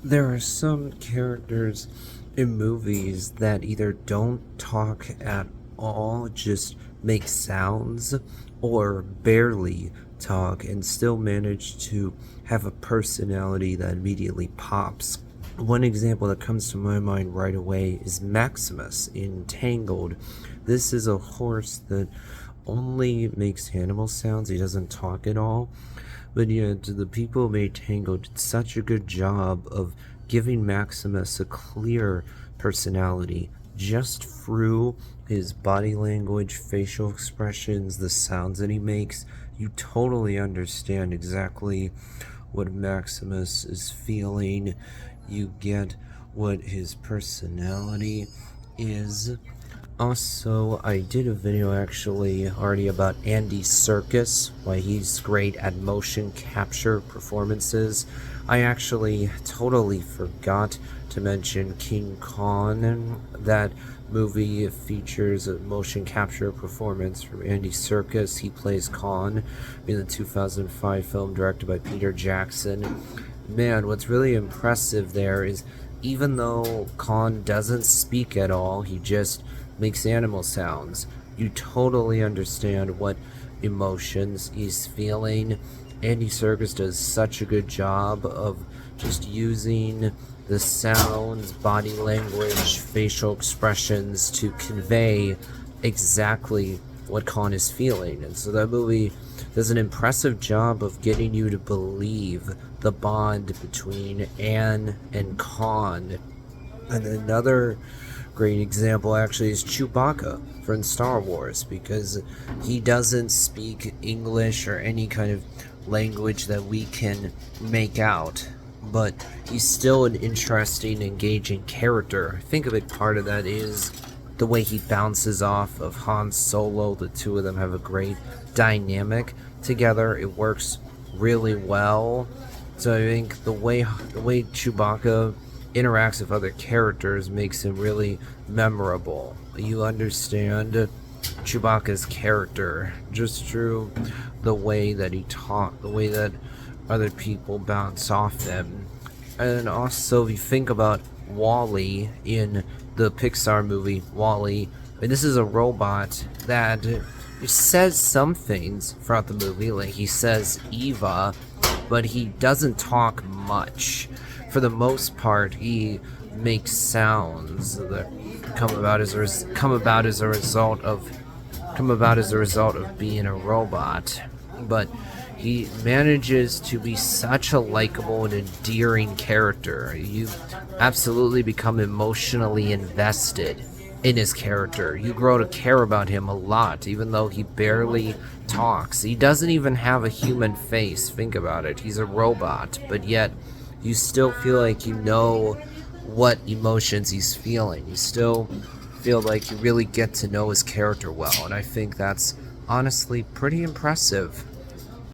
There are some characters in movies that either don't talk at all, just make sounds, or barely talk and still manage to have a personality that immediately pops. One example that comes to my mind right away is Maximus in Tangled. This is a horse that only makes animal sounds, he doesn't talk at all. But yet, the people who made Tango did such a good job of giving Maximus a clear personality just through his body language, facial expressions, the sounds that he makes. You totally understand exactly what Maximus is feeling. You get what his personality is. Also, I did a video actually already about Andy Serkis, why he's great at motion capture performances. I actually totally forgot to mention King Kong. That movie features a motion capture performance from Andy Serkis. He plays Khan in the 2005 film directed by Peter Jackson. Man, what's really impressive there is even though Khan doesn't speak at all, he just makes animal sounds. You totally understand what emotions he's feeling. Andy Serkis does such a good job of just using the sounds, body language, facial expressions to convey exactly what Khan is feeling. And so that movie does an impressive job of getting you to believe the bond between Anne and Khan. And another great example actually is Chewbacca from Star Wars, because he doesn't speak English or any kind of language that we can make out, but he's still an interesting, engaging character. I think a big part of that is the way he bounces off of Han Solo. The two of them have a great dynamic together. It works really well. So I think the way Chewbacca interacts with other characters makes him really memorable. You understand Chewbacca's character just through the way that he talks, the way that other people bounce off him. And also, if you think about Wall-E in the Pixar movie Wall-E, I mean, this is a robot that says some things throughout the movie, like he says Eva, but he doesn't talk much. For the most part, he makes sounds that come about as a result of being a robot. But he manages to be such a likable and endearing character. You absolutely become emotionally invested in his character. You grow to care about him a lot, even though he barely talks. He doesn't even have a human face. Think about it. He's a robot, but yet you still feel like you know what emotions he's feeling. You still feel like you really get to know his character well, and I think that's honestly pretty impressive.